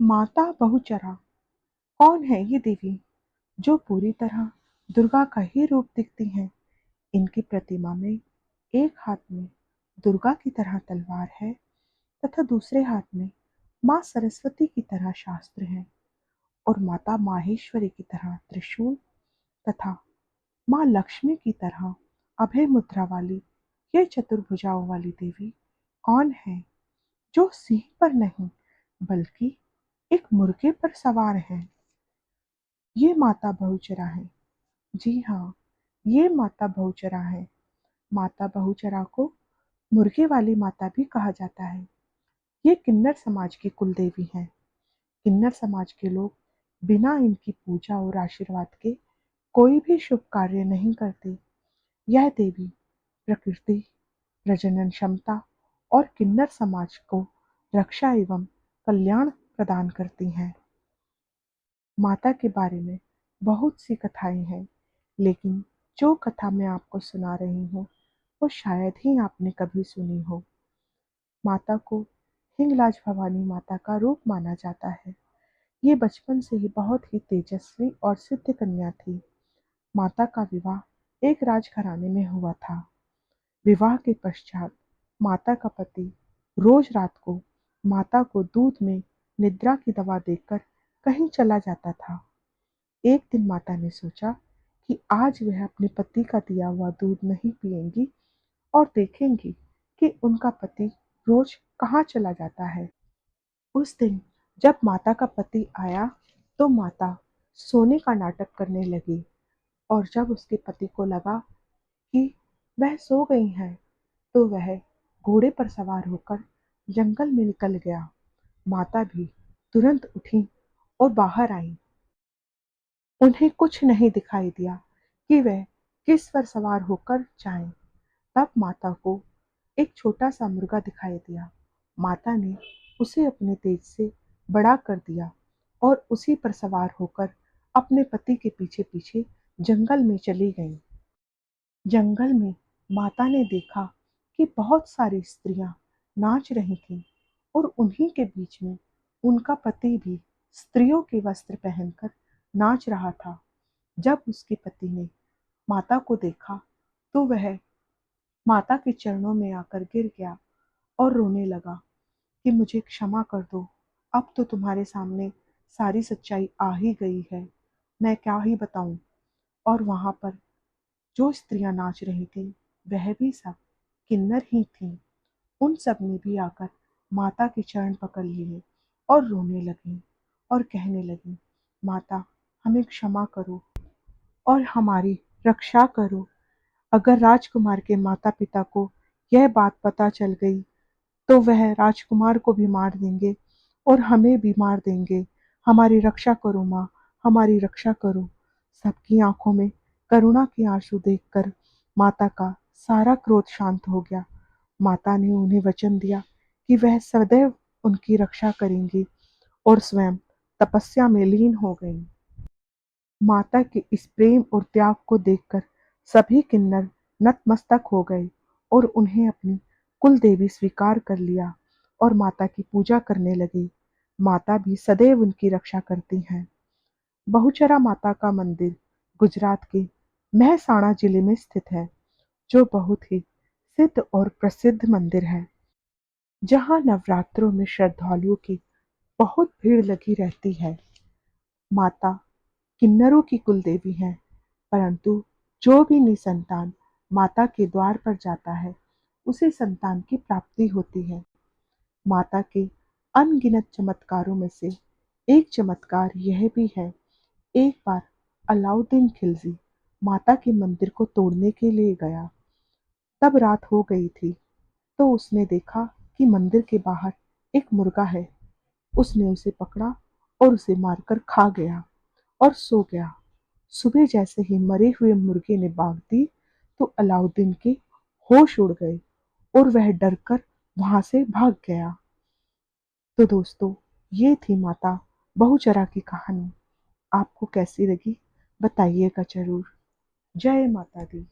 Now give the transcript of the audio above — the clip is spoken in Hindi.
माता बहुचरा कौन है ये देवी जो पूरी तरह दुर्गा का ही रूप दिखती हैं। इनकी प्रतिमा में एक हाथ में दुर्गा की तरह तलवार है तथा दूसरे हाथ में माँ सरस्वती की तरह शास्त्र है और माता माहेश्वरी की तरह त्रिशूल तथा माँ लक्ष्मी की तरह अभय मुद्रा वाली ये चतुर्भुजाओं वाली देवी कौन है जो सिंह पर नहीं बल्कि एक मुर्गे पर सवार है। ये माता बहुचरा है। जी हाँ, ये माता बहुचरा है। माता बहुचरा को मुर्गे वाली माता भी कहा जाता है। ये किन्नर समाज की कुल देवी हैं। किन्नर समाज के लोग बिना इनकी पूजा और आशीर्वाद के कोई भी शुभ कार्य नहीं करते। यह देवी प्रकृति, प्रजनन क्षमता और किन्नर समाज को रक्षा एवं कल्याण प्रदान करती हैं। माता के बारे में बहुत सी कथाएं हैं, लेकिन जो कथा मैं आपको सुना रही हूँ वो शायद ही आपने कभी सुनी हो। माता को हिंगलाज भवानी माता का रूप माना जाता है। ये बचपन से ही बहुत ही तेजस्वी और सिद्ध कन्या थी। माता का विवाह एक राजघराने में हुआ था। विवाह के पश्चात माता का पति रोज रात को माता को दूध में निद्रा की दवा देकर कहीं चला जाता था। एक दिन माता ने सोचा कि आज वह अपने पति का दिया हुआ दूध नहीं पिएंगी और देखेंगी कि उनका पति रोज कहाँ चला जाता है। उस दिन जब माता का पति आया तो माता सोने का नाटक करने लगी और जब उसके पति को लगा कि वह सो गई हैं तो वह घोड़े पर सवार होकर जंगल में निकल गया। माता भी तुरंत उठी और बाहर आई। उन्हें कुछ नहीं दिखाई दिया कि वह किस पर सवार होकर जाएं। तब माता को एक छोटा सा मुर्गा दिखाई दिया। माता ने उसे अपने तेज से बड़ा कर दिया और उसी पर सवार होकर अपने पति के पीछे पीछे जंगल में चली गई। जंगल में माता ने देखा कि बहुत सारी स्त्रियां नाच रही थीं और उन्हीं के बीच में उनका पति भी स्त्रियों के वस्त्र पहनकर नाच रहा था। जब उसके पति ने माता को देखा तो वह माता के चरणों में आकर गिर गया और रोने लगा कि मुझे क्षमा कर दो। अब तो तुम्हारे सामने सारी सच्चाई आ ही गई है, मैं क्या ही बताऊं। और वहां पर जो स्त्रियां नाच रही थीं वह भी सब किन्नर ही थीं। उन सब ने भी आकर माता के चरण पकड़ लिए और रोने लगी और कहने लगी, माता हमें क्षमा करो और हमारी रक्षा करो। अगर राजकुमार के माता पिता को यह बात पता चल गई तो वह राजकुमार को भी मार देंगे और हमें भी मार देंगे। हमारी रक्षा करो माँ, हमारी रक्षा करो। सबकी आंखों में करुणा के आंसू देखकर माता का सारा क्रोध शांत हो गया। माता ने उन्हें वचन दिया कि वह सदैव उनकी रक्षा करेंगी और स्वयं तपस्या में लीन हो गईं। माता के इस प्रेम और त्याग को देखकर सभी किन्नर नतमस्तक हो गए और उन्हें अपनी कुल देवी स्वीकार कर लिया और माता की पूजा करने लगे। माता भी सदैव उनकी रक्षा करती हैं। बहुचरा माता का मंदिर गुजरात के महसाणा जिले में स्थित है, जो बहुत ही सिद्ध और प्रसिद्ध मंदिर है, जहाँ नवरात्रों में श्रद्धालुओं की बहुत भीड़ लगी रहती है। माता किन्नरों की कुल देवी हैं, परंतु जो भी निसंतान माता के द्वार पर जाता है उसे संतान की प्राप्ति होती है। माता के अनगिनत चमत्कारों में से एक चमत्कार यह भी है, एक बार अलाउद्दीन खिलजी माता के मंदिर को तोड़ने के लिए गया। तब रात हो गई थी तो उसने देखा कि मंदिर के बाहर एक मुर्गा है। उसने उसे पकड़ा और उसे मारकर खा गया और सो गया। सुबह जैसे ही मरे हुए मुर्गे ने बांग दी तो अलाउद्दीन के होश उड़ गए और वह डरकर वहां से भाग गया। तो दोस्तों, ये थी माता बहुचरा की कहानी। आपको कैसी लगी बताइएगा जरूर। जय माता दी।